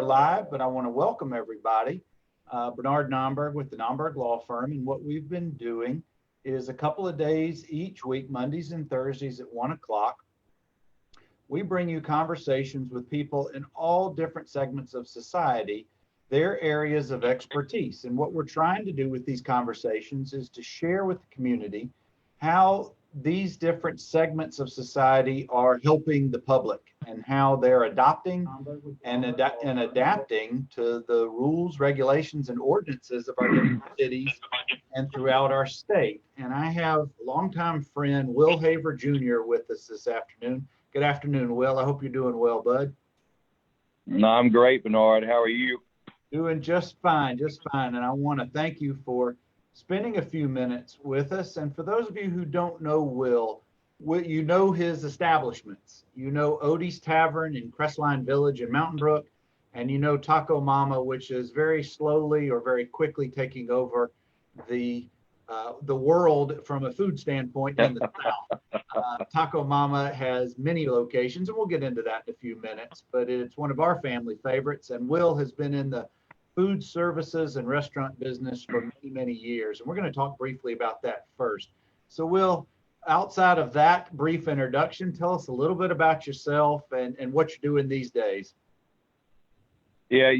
Live, but I want to welcome everybody. Bernard Nomberg with the Nomberg Law Firm, and what we've been doing is a couple of days each week, Mondays and Thursdays at 1 o'clock. We bring you conversations with people in all different segments of society, their areas of expertise. And what we're trying to do with these conversations is to share with the community how these different segments of society are helping the public and how they're adopting and adapting to the rules, regulations, and ordinances of our different cities and throughout our state. And I have longtime friend Will Haver Jr. with us this afternoon. Good afternoon, Will. I hope you're doing well, bud. No, I'm great, Bernard. How are you? Doing just fine, just fine. And I want to thank you for spending a few minutes with us. And for those of you who don't know Will, you know his establishments. You know Odie's Tavern in Crestline Village in Mountain Brook, and you know Taco Mama, which is very slowly or very quickly taking over the world from a food standpoint in the South. Taco Mama has many locations, and we'll get into that in a few minutes, but it's one of our family favorites, and Will has been in the food services and restaurant business for many, many years. And we're going to talk briefly about that first. So Will, outside of that brief introduction, tell us a little bit about yourself and what you're doing these days. Yeah,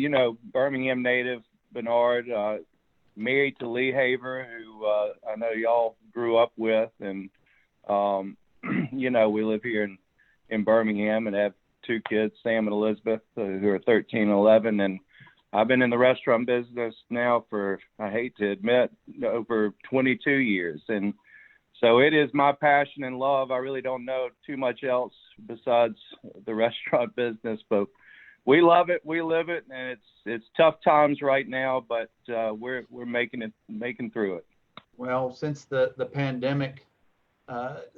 Birmingham native, Bernard, married to Lee Haver, who I know y'all grew up with. And, we live here in Birmingham and have two kids, Sam and Elizabeth, who are 13 and 11. And I've been in the restaurant business now for, I hate to admit, over 22 years. And so it is my passion and love. I really don't know too much else besides the restaurant business, but we love it. We live it. And it's tough times right now, but we're making through it. Well, since the pandemic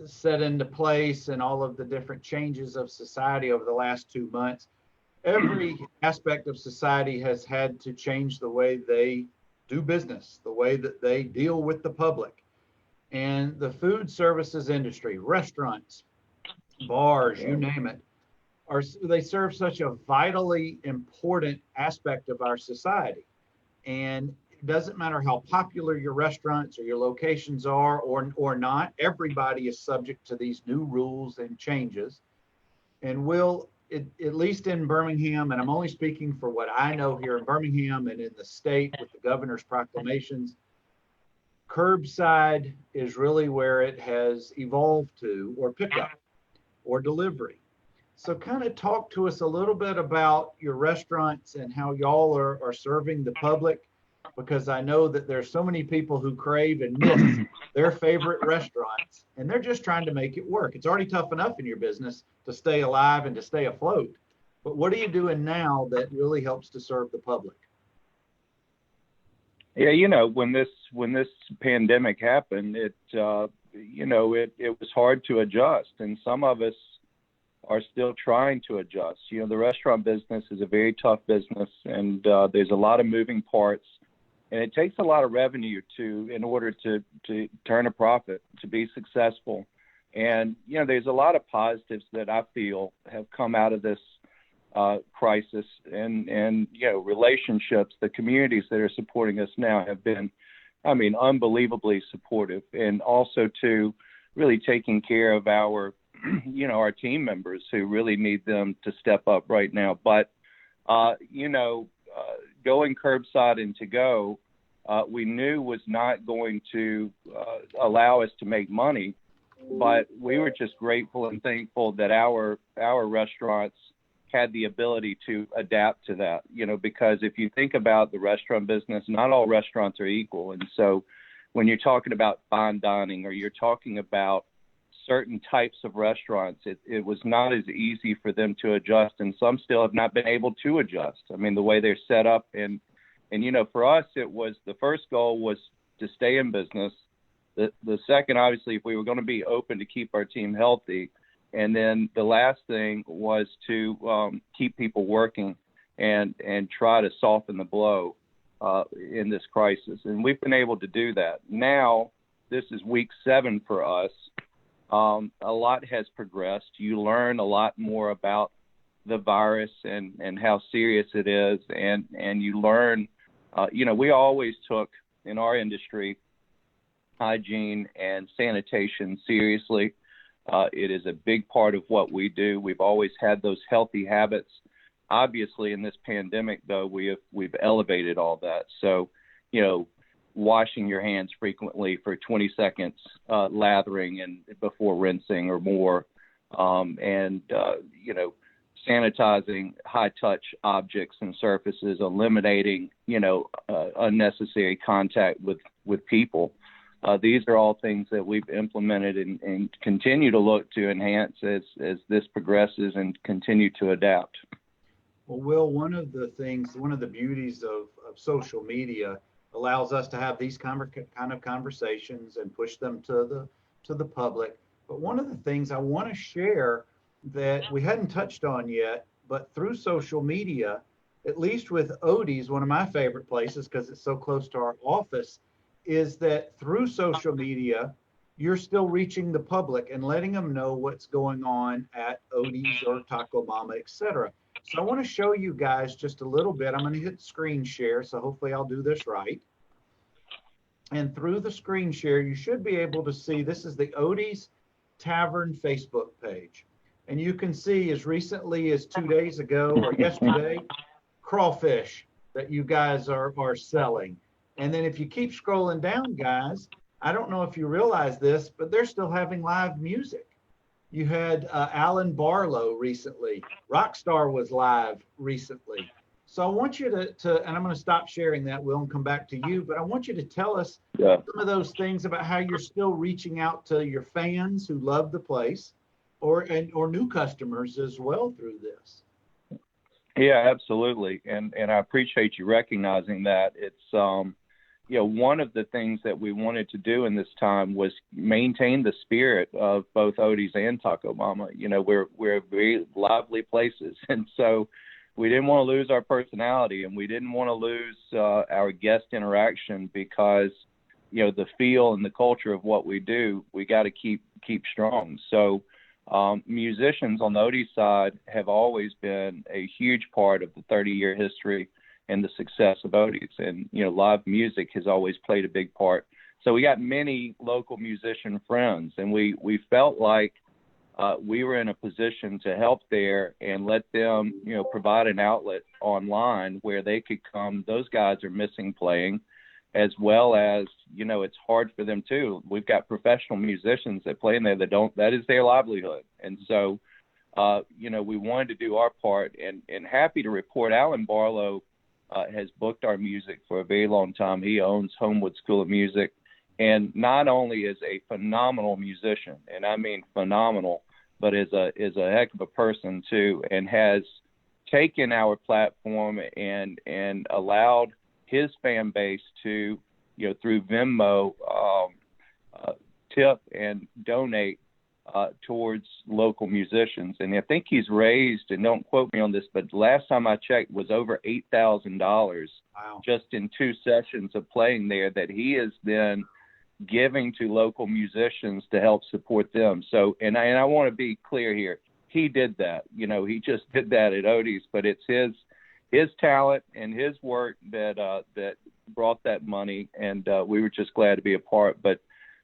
set into place and all of the different changes of society over the last 2 months, every aspect of society has had to change the way they do business, the way that they deal with the public. And the food services industry, restaurants, bars, you name it, they serve such a vitally important aspect of our society. And it doesn't matter how popular your restaurants or your locations are or not, everybody is subject to these new rules and changes. And at least in Birmingham, and I'm only speaking for what I know here in Birmingham and in the state with the governor's proclamations, curbside is really where it has evolved to, or pickup or delivery. So kind of talk to us a little bit about your restaurants and how y'all are serving the public, because I know that there's so many people who crave and miss their favorite restaurants, and they're just trying to make it work. It's already tough enough in your business to stay alive and to stay afloat. But what are you doing now that really helps to serve the public? Yeah, when this pandemic happened, it was hard to adjust, and some of us are still trying to adjust. The restaurant business is a very tough business, and there's a lot of moving parts, and it takes a lot of revenue in order to turn a profit, to be successful. And, there's a lot of positives that I feel have come out of this crisis, and relationships, the communities that are supporting us now have been, unbelievably supportive, and also to really taking care of our team members who really need them to step up right now. But, going curbside and to go, we knew was not going to allow us to make money, but we were just grateful and thankful that our restaurants had the ability to adapt to that, because if you think about the restaurant business, not all restaurants are equal. And so when you're talking about fine dining or you're talking about certain types of restaurants, it was not as easy for them to adjust, and some still have not been able to adjust. The way they're set up, and for us, it was, the first goal was to stay in business. The second, obviously, if we were going to be open, to keep our team healthy, and then the last thing was to keep people working and try to soften the blow in this crisis, and we've been able to do that. Now, this is week 7 for us. A lot has progressed. You learn a lot more about the virus and how serious it is, and you learn. We always took in our industry hygiene and sanitation seriously. It is a big part of what we do. We've always had those healthy habits. Obviously, in this pandemic, though, we've elevated all that. So, washing your hands frequently for 20 seconds, lathering and before rinsing or more, and sanitizing high-touch objects and surfaces, eliminating, unnecessary contact with people. These are all things that we've implemented and continue to look to enhance as this progresses and continue to adapt. Well, Will, one of the beauties of social media allows us to have these kind of conversations and push them to the public. But one of the things I want to share that we hadn't touched on yet, but through social media, at least with Odie's, one of my favorite places because it's so close to our office, is that through social media, you're still reaching the public and letting them know what's going on at Odie's or Taco Mama, etc. So I want to show you guys just a little bit. I'm going to hit screen share, so hopefully I'll do this right. And through the screen share, you should be able to see, this is the Odie's Tavern Facebook page. And you can see as recently as 2 days ago or yesterday, crawfish that you guys are selling. And then if you keep scrolling down, guys, I don't know if you realize this, but they're still having live music. You had Alan Barlow recently. Rockstar was live recently. So I want you to and I'm going to stop sharing that, Will, and come back to you, but I want you to tell us some of those things about how you're still reaching out to your fans who love the place or new customers as well through this. Yeah, absolutely. And I appreciate you recognizing that. It's, one of the things that we wanted to do in this time was maintain the spirit of both Odie's and Taco Mama. We're very lively places. And so we didn't want to lose our personality, and we didn't want to lose our guest interaction because, the feel and the culture of what we do, we got to keep strong. So musicians on the Odie's side have always been a huge part of the 30-year history and the success of Odie's. And, live music has always played a big part. So we got many local musician friends, and we felt like we were in a position to help there and let them, provide an outlet online where they could come. Those guys are missing playing, as well as, it's hard for them too. We've got professional musicians that play in there that is their livelihood. And so, we wanted to do our part, and happy to report Alan Barlow has booked our music for a very long time. He owns Homewood School of Music, and not only is a phenomenal musician, and I mean phenomenal, but is a heck of a person too, and has taken our platform and allowed his fan base to, through Venmo, tip and donate towards local musicians. And I think he's raised, and don't quote me on this, but last time I checked was over $8,000 Wow. just in 2 sessions of playing there that he has then giving to local musicians to help support them. So, and I want to be clear here. He did that, he just did that at Odie's, but it's his talent and his work that brought that money. And we were just glad to be a part. But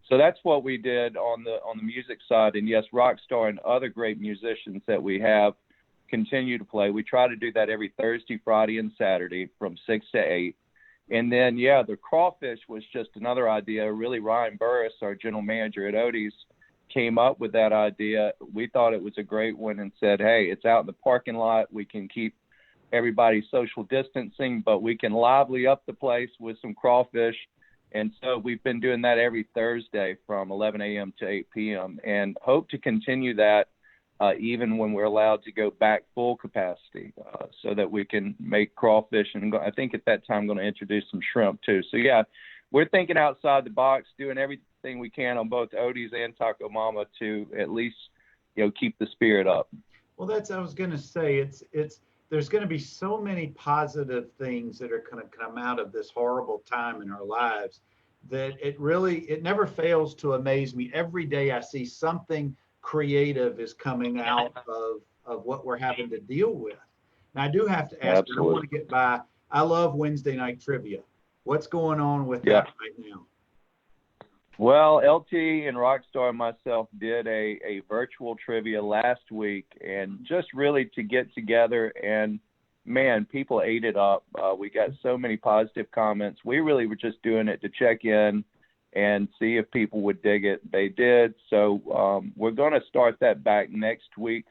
so that's what we did on the music side. And yes, Rockstar and other great musicians that we have continue to play. We try to do that every Thursday, Friday, and Saturday from 6 to 8. And then, the crawfish was just another idea. Really, Ryan Burris, our general manager at Odie's, came up with that idea. We thought it was a great one and said, hey, it's out in the parking lot. We can keep everybody social distancing, but we can lively up the place with some crawfish. And so we've been doing that every Thursday from 11 a.m. to 8 p.m. and hope to continue that even when we're allowed to go back full capacity so that we can make crawfish. And I think at that time I'm going to introduce some shrimp too. So, we're thinking outside the box, doing everything we can on both Odie's and Taco Mama to at least, keep the spirit up. Well, I was going to say, there's going to be so many positive things that are going to come out of this horrible time in our lives that it never fails to amaze me. Every day I see something creative is coming out of what we're having to deal with. Now, I do have to ask, I don't want to get by. I love Wednesday night trivia. What's going on with that right now? Well, LT and Rockstar and myself did a virtual trivia last week, and just really to get together, and man, people ate it up. We got so many positive comments. We really were just doing it to check in and see if people would dig it. They did. So we're going to start that back next week,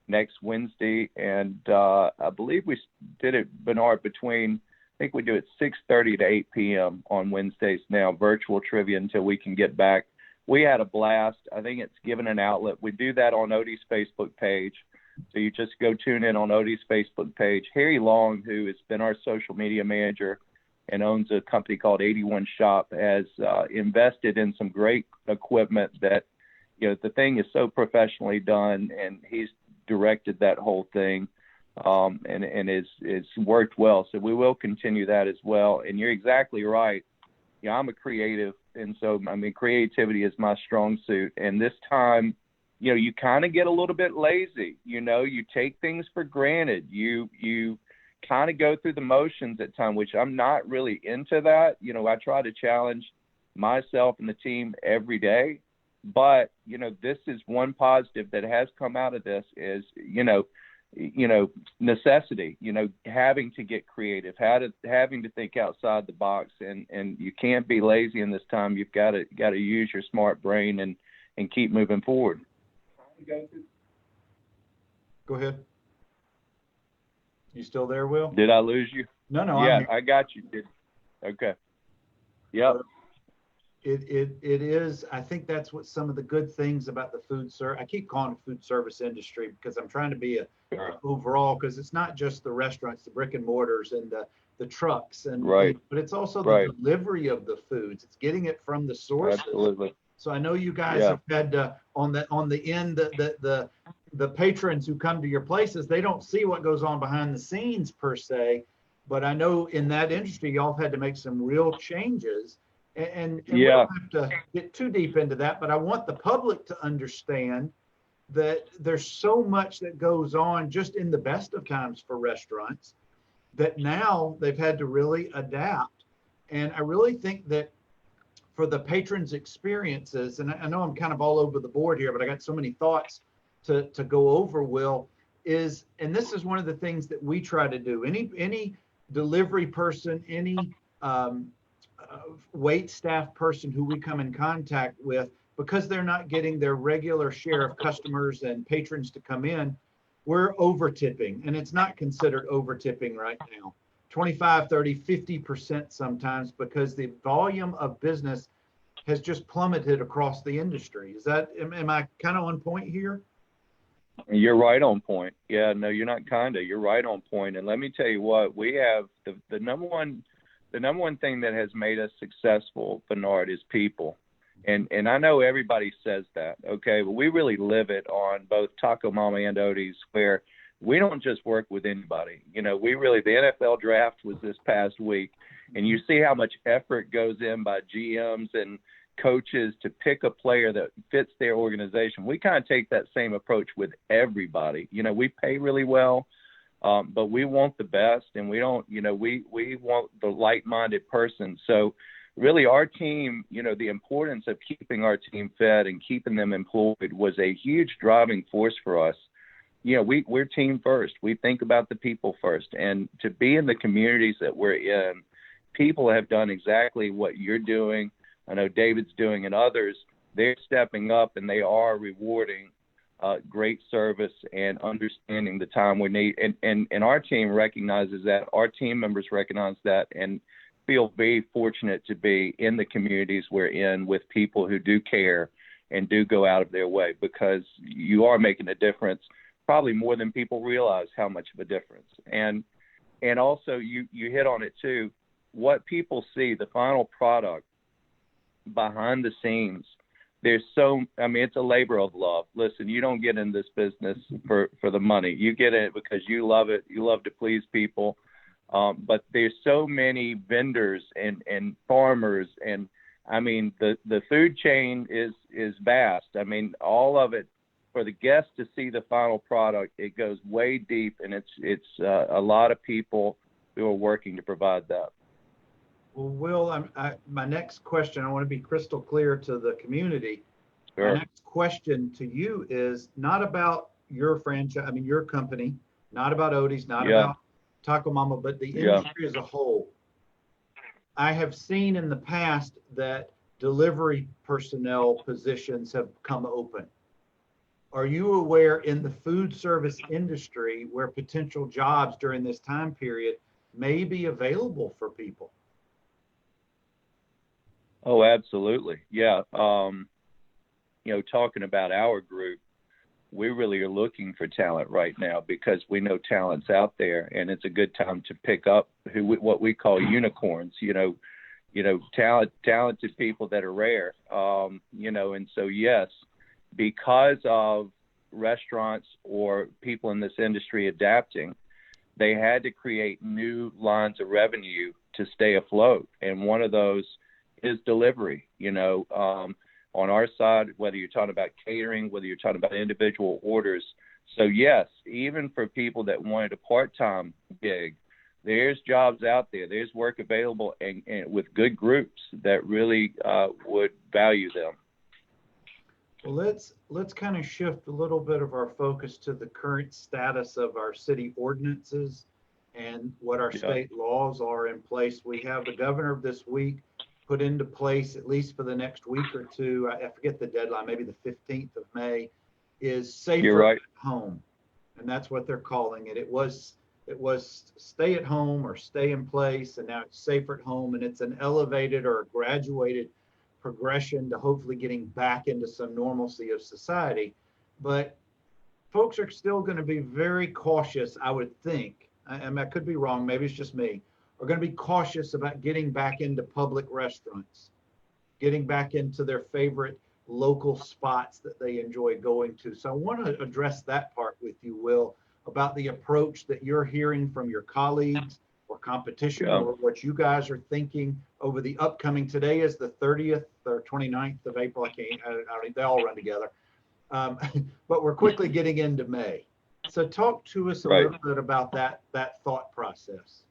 next Wednesday. And I believe we did it, Bernard, between, I think we do it 6:30 to 8 p.m. on Wednesdays now, virtual trivia until we can get back. We had a blast. I think it's given an outlet. We do that on Odie's Facebook page. So you just go tune in on Odie's Facebook page. Harry Long, who has been our social media manager and owns a company called 81 Shop, has invested in some great equipment that, you know, the thing is so professionally done, and he's directed that whole thing. And it's worked well. So we will continue that as well. And you're exactly right. You know, I'm a creative. And so, I mean, creativity is my strong suit. And this time, you know, you kind of get a little bit lazy. You know, you take things for granted. You kind of go through the motions at times, which I'm not really into that. You know, I try to challenge myself and the team every day. But, you know, this is one positive that has come out of this is, necessity, having to get creative, having to think outside the box, and you can't be lazy in this time. You've got to use your smart brain and keep moving forward. Go ahead. You still there, Will? Did I lose you? No. Yeah, I got you. Okay. Yep. It is. I think that's what some of the good things about the I keep calling it food service industry because I'm trying to be overall, because it's not just the restaurants, the brick and mortars and the trucks, and right. But it's also the delivery of the foods. It's getting it from the sources. Absolutely. So I know you guys have had on the end the patrons who come to your places, they don't see what goes on behind the scenes per se, but I know in that industry y'all have had to make some real changes. And we don't have to get too deep into that, but I want the public to understand that there's so much that goes on just in the best of times for restaurants that now they've had to really adapt. And I really think that for the patrons' experiences, and I know I'm kind of all over the board here, but I got so many thoughts to go over, Will, and this is one of the things that we try to do. Any delivery person, any wait staff person who we come in contact with, because they're not getting their regular share of customers and patrons to come in, we're over tipping, and it's not considered over tipping right now. 25, 30, 50% sometimes, because the volume of business has just plummeted across the industry. Am I kind of on point here? You're right on point. Yeah, no, you're not you're right on point. And let me tell you what, we have the number one thing that has made us successful, Bernard, is people. And I know everybody says that, okay, but we really live it on both Taco Mama and Odie's, where we don't just work with anybody. The NFL draft was this past week, and you see how much effort goes in by GMs and coaches to pick a player that fits their organization. We kind of take that same approach with everybody. We pay really well, but we want the best, and we don't, we want the like-minded person. So really our team, the importance of keeping our team fed and keeping them employed was a huge driving force for us. We're team first. We think about the people first. And to be in the communities that we're in, people have done exactly what you're doing. I know David's doing, and others. They're stepping up, and they are rewarding great service and understanding the time we need. And our team recognizes that. Our team members recognize that and feel very fortunate to be in the communities we're in with people who do care and do go out of their way, because you are making a difference, probably more than people realize how much of a difference. And also you hit on it too, what people see, the final product behind the scenes. It's a labor of love. Listen, you don't get in this business for the money. You get in it because you love it. You love to please people. But there's so many vendors and farmers, and the food chain is vast. All of it for the guest to see the final product, it goes way deep, and it's a lot of people who are working to provide that. Well, Will, my next question, I want to be crystal clear to the community. Sure. My next question to you is not about your franchise, your company, not about Odie's, not about Taco Mama, but the industry as a whole. I have seen in the past that delivery personnel positions have come open. Are you aware in the food service industry where potential jobs during this time period may be available for people? Oh, absolutely. Yeah. Talking about our group, we really are looking for talent right now because we know talent's out there, and it's a good time to pick up what we call unicorns, talented people that are rare, and so, yes, because of restaurants or people in this industry adapting, they had to create new lines of revenue to stay afloat. And one of those is delivery, on our side, whether you're talking about catering, whether you're talking about individual orders. So yes, even for people that wanted a part-time gig, there's jobs out there, there's work available, and with good groups that really would value them. Well, let's kind of shift a little bit of our focus to the current status of our city ordinances and what our state laws are in place. We have the governor this week put into place, at least for the next week or two, I forget the deadline, maybe the 15th of May, is safer at home. And that's what they're calling it. It was stay at home or stay in place, and now it's safer at home, and it's an elevated or a graduated progression to hopefully getting back into some normalcy of society. But folks are still going to be very cautious, I would think. I could be wrong, maybe it's just me, are going to be cautious about getting back into public restaurants, getting back into their favorite local spots that they enjoy going to. So I want to address that part with you, Will, about the approach that you're hearing from your colleagues or competition, or what you guys are thinking over the upcoming. Today is the 30th or 29th of April. They all run together. But we're quickly getting into May. So talk to us a little bit about that thought process.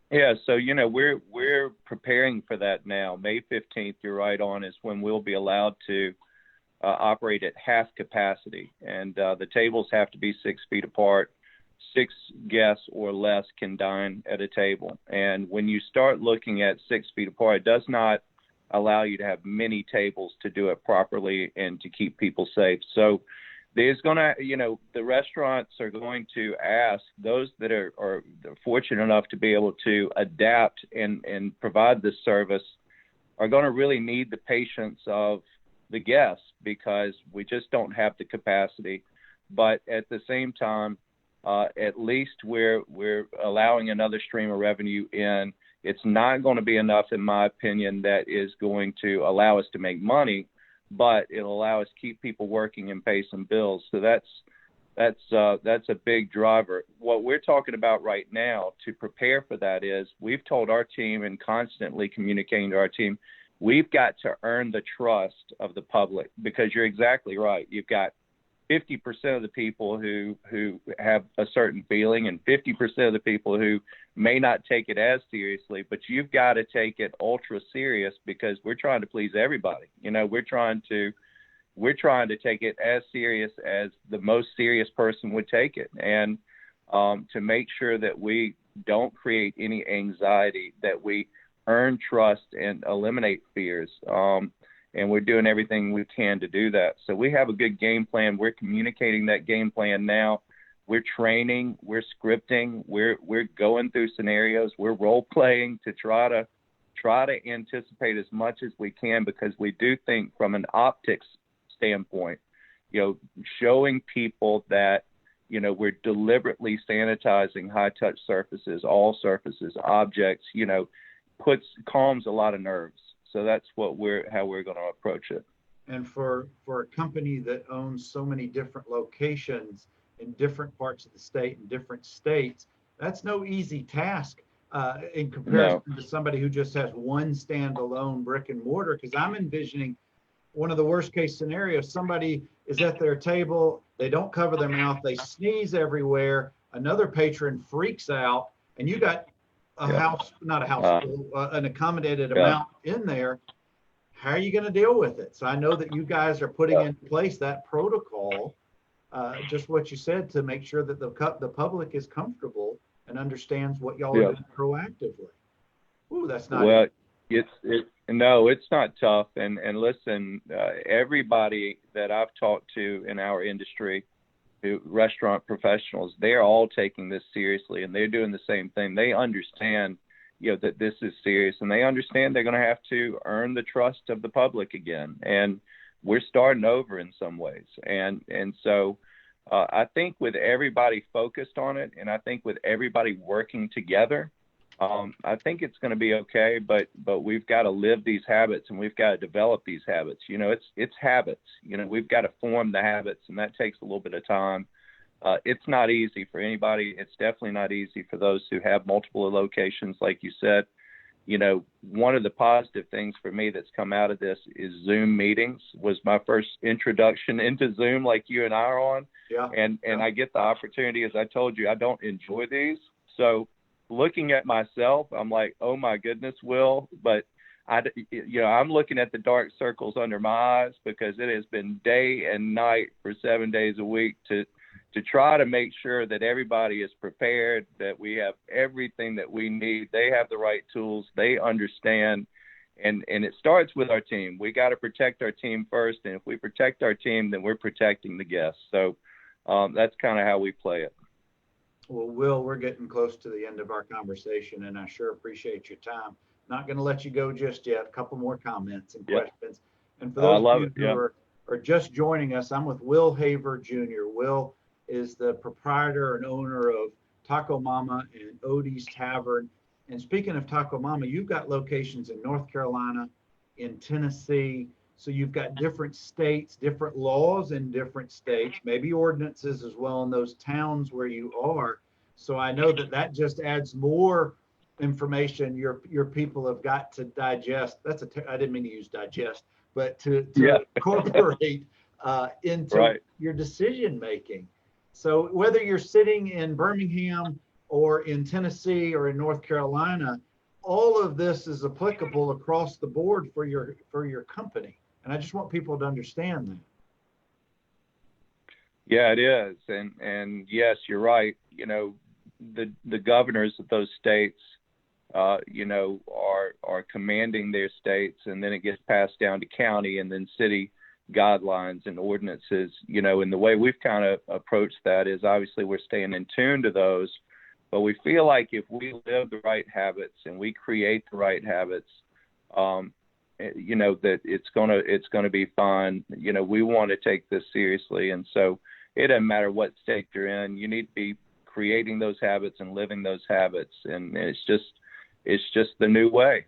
Yeah, so we're preparing for that now. May 15th, you're right on, is when we'll be allowed to operate at half capacity, and the tables have to be 6 feet apart. 6 guests or less can dine at a table. And when you start looking at 6 feet apart, it does not allow you to have many tables to do it properly and to keep people safe. So there's going to, the restaurants are going to ask those that are fortunate enough to be able to adapt and provide this service are going to really need the patience of the guests, because we just don't have the capacity. But at the same time, at least we're allowing another stream of revenue in. It's not going to be enough, in my opinion, that is going to allow us to make money, but it'll allow us to keep people working and pay some bills. So that's a big driver. What we're talking about right now to prepare for that is we've told our team and constantly communicating to our team, we've got to earn the trust of the public, because you're exactly right. You've got 50% of the people who have a certain feeling and 50% of the people who may not take it as seriously, but you've got to take it ultra serious, because we're trying to please everybody. We're trying to take it as serious as the most serious person would take it. And to make sure that we don't create any anxiety, that we earn trust and eliminate fears. And we're doing everything we can to do that. So we have a good game plan. We're communicating that game plan now. We're training, we're scripting, we're going through scenarios, we're role playing to try to anticipate as much as we can, because we do think from an optics standpoint, showing people that, we're deliberately sanitizing high touch surfaces, all surfaces, objects, calms a lot of nerves. So that's how we're going to approach it. And for a company that owns so many different locations in different parts of the state and different states, that's no easy task in comparison to somebody who just has one standalone brick and mortar. Because I'm envisioning one of the worst case scenarios, somebody is at their table, they don't cover their mouth, they sneeze everywhere, another patron freaks out, and you got a house, not a house full, an accommodated amount in there. How are you going to deal with it? So I know that you guys are putting in place that protocol, just what you said, to make sure that the public is comfortable and understands what y'all are doing proactively. Ooh, that's not well. No, it's not tough. And listen, everybody that I've talked to in our industry, restaurant professionals, they're all taking this seriously, and they're doing the same thing. They understand, that this is serious, and they understand they're going to have to earn the trust of the public again. And we're starting over in some ways. And so I think with everybody focused on it, and I think with everybody working together, I think it's going to be okay, but we've got to live these habits, and we've got to develop these habits. It's habits. We've got to form the habits, and that takes a little bit of time. It's not easy for anybody. It's definitely not easy for those who have multiple locations, like you said. One of the positive things for me that's come out of this is Zoom meetings. Was my first introduction into Zoom, like you and I are on. Yeah. And I get the opportunity, as I told you, I don't enjoy these. So looking at myself, I'm like, oh my goodness, Will, but I'm looking at the dark circles under my eyes, because it has been day and night for 7 days a week to try to make sure that everybody is prepared, that we have everything that we need. They have the right tools. They understand. And it starts with our team. We got to protect our team first. And if we protect our team, then we're protecting the guests. So that's kind of how we play it. Well, Will, we're getting close to the end of our conversation, and I sure appreciate your time. Not going to let you go just yet. A couple more comments and questions. And for those of you who are just joining us, I'm with Will Haver Jr. Will is the proprietor and owner of Taco Mama and Odie's Tavern. And speaking of Taco Mama, you've got locations in North Carolina, in Tennessee. So you've got different states, different laws in different states, maybe ordinances as well in those towns where you are. So I know that just adds more information your people have got to digest. I didn't mean to use digest, but to incorporate into your decision making. So whether you're sitting in Birmingham or in Tennessee or in North Carolina, all of this is applicable across the board for your company. And I just want people to understand that. Yeah, it is. And yes, you're right. The governors of those states, are commanding their states, and then it gets passed down to county and then city guidelines and ordinances, and the way we've kind of approached that is obviously we're staying in tune to those, but we feel like if we live the right habits and we create the right habits, that it's gonna be fine. We want to take this seriously, and so it doesn't matter what state you're in. You need to be creating those habits and living those habits, and it's just the new way.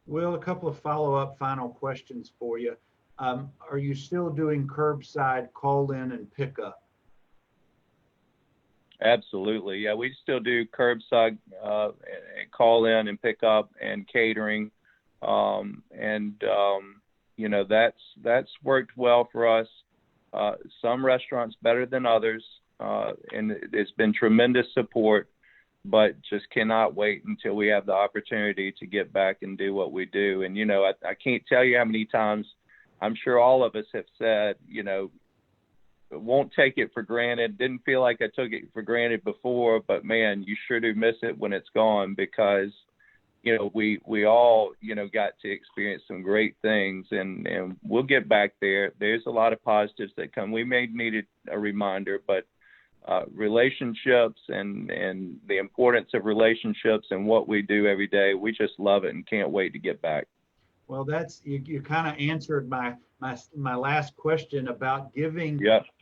Will, a couple of follow-up final questions for you. Are you still doing curbside call-in and pickup? Absolutely, yeah. We still do curbside call-in and pickup and catering. That's worked well for us. Some restaurants better than others, and it's been tremendous support, but just cannot wait until we have the opportunity to get back and do what we do. And, I can't tell you how many times I'm sure all of us have said, won't take it for granted. Didn't feel like I took it for granted before, but man, you sure do miss it when it's gone, because we all, got to experience some great things, and we'll get back there. There's a lot of positives that come. We may need a reminder, but relationships and the importance of relationships and what we do every day, we just love it and can't wait to get back. Well, you kind of answered my last question about giving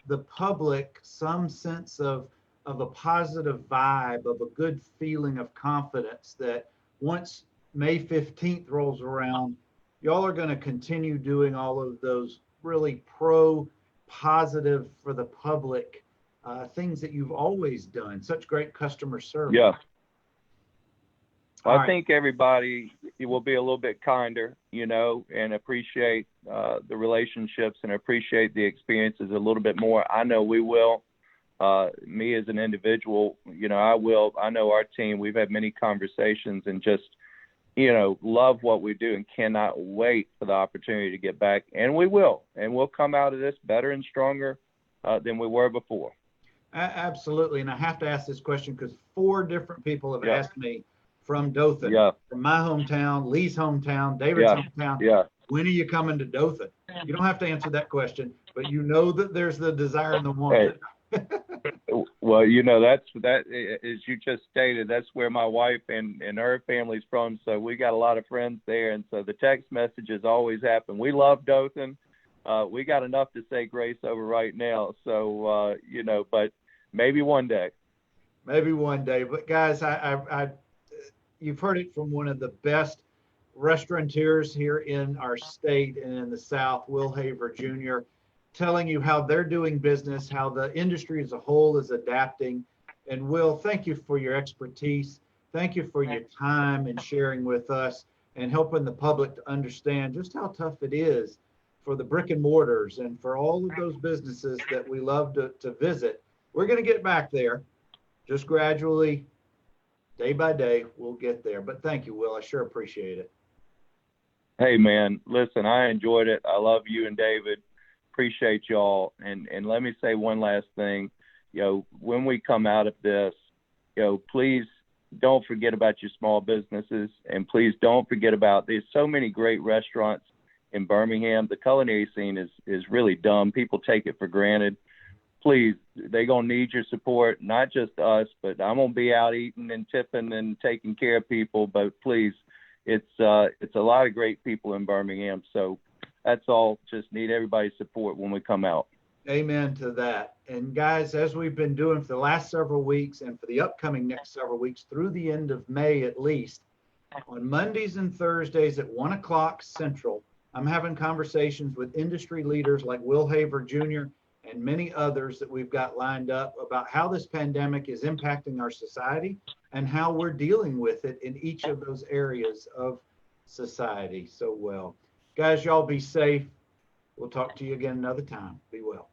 the public some sense of a positive vibe, of a good feeling of confidence that once May 15th rolls around, y'all are going to continue doing all of those really positive for the public things that you've always done. Such great customer service. Yeah. Well, I think everybody will be a little bit kinder, and appreciate the relationships and appreciate the experiences a little bit more. I know we will. Me as an individual, I will. I know our team, we've had many conversations and just, love what we do and cannot wait for the opportunity to get back. And we will. And we'll come out of this better and stronger than we were before. Absolutely. And I have to ask this question because 4 different people have Yeah. asked me from Dothan, Yeah. from my hometown, Lee's hometown, David's hometown. Yeah. When are you coming to Dothan? You don't have to answer that question, but you know that there's the desire and the want. Hey. Well, that as you just stated, that's where my wife and her family's from. So we got a lot of friends there. And so the text messages always happen. We love Dothan. We got enough to say grace over right now. So, but maybe one day. Maybe one day. But guys, you've heard it from one of the best restaurateurs here in our state and in the South, Will Haver Jr., telling you how they're doing business, how the industry as a whole is adapting. And Will, thank you for your expertise. Thank you for your time and sharing with us and helping the public to understand just how tough it is for the brick and mortars and for all of those businesses that we love to visit. We're going to get back there, just gradually, day by day, we'll get there. But thank you, Will. I sure appreciate it. Hey, man, listen, I enjoyed it. I love you and David. Appreciate y'all. And let me say one last thing. When we come out of this, please don't forget about your small businesses, and please don't forget about, there's so many great restaurants in Birmingham. The culinary scene is really dumb. People take it for granted. Please, they're going to need your support, not just us, but I'm going to be out eating and tipping and taking care of people. But please, it's a lot of great people in Birmingham. So that's all. Just need everybody's support when we come out. Amen to that. And guys, as we've been doing for the last several weeks and for the upcoming next several weeks through the end of May at least, on Mondays and Thursdays at 1 o'clock Central, I'm having conversations with industry leaders like Will Haver Jr. and many others that we've got lined up about how this pandemic is impacting our society and how we're dealing with it in each of those areas of society so well. Guys, y'all be safe. We'll talk to you again another time. Be well.